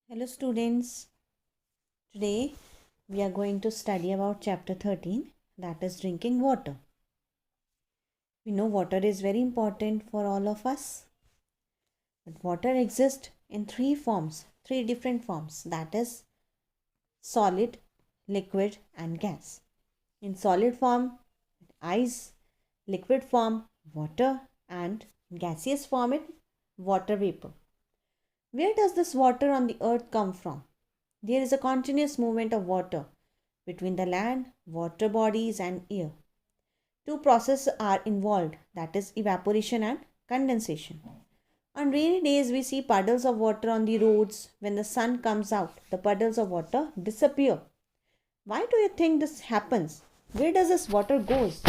Hello students, today we are going to study about chapter 13, that is drinking water. We know water is very important for all of us, but water exists in three different forms, that is solid, liquid and gas. In solid form, ice, liquid form, water and gaseous form it water vapor. Where does this water on the earth come from? There is a continuous movement of water between the land, water bodies, and air. Two processes are involved, that is, evaporation and condensation. On rainy days, we see puddles of water on the roads. When the sun comes out, the puddles of water disappear. Why do you think this happens? Where does this water goes?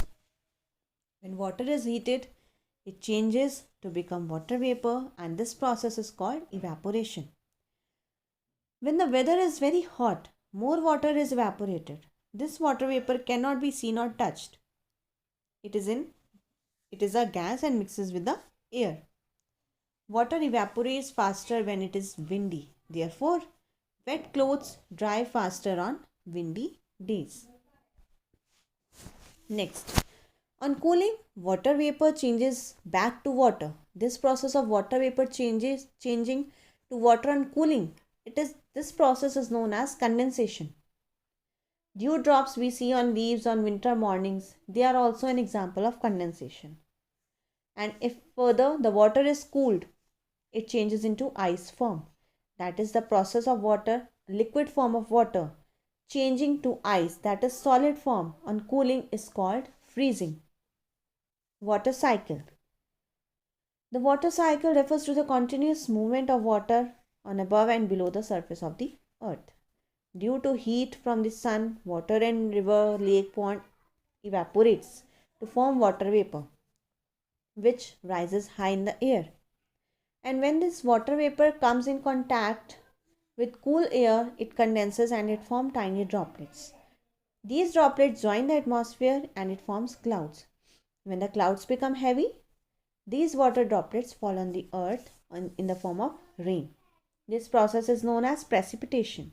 When water is heated, it changes to become water vapor, and this process is called evaporation. When the weather is very hot, more water is evaporated. This water vapor cannot be seen or touched. It is a gas and mixes with the air. Water evaporates faster when it is windy. Therefore, wet clothes dry faster on windy days. Next, on cooling, water vapor changes back to water. This process of water vapor changing to water on cooling. This process is known as condensation. Dewdrops we see on leaves on winter mornings, they are also an example of condensation. And if further the water is cooled, it changes into ice form. That is the process of water, liquid form of water, changing to ice, that is solid form on cooling, is called freezing. Water cycle. The water cycle refers to the continuous movement of water on above and below the surface of the earth. Due to heat from the sun, water in river, lake, pond evaporates to form water vapor, which rises high in the air. And when this water vapor comes in contact with cool air, it condenses and it forms tiny droplets. These droplets join the atmosphere and it forms clouds. When the clouds become heavy, these water droplets fall on the earth in the form of rain. This process is known as precipitation.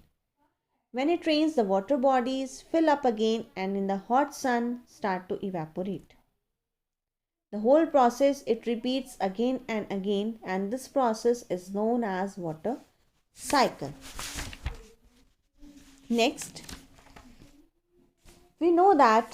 When it rains, the water bodies fill up again and in the hot sun start to evaporate. The whole process it repeats again and this process is known as water cycle. Next, we know that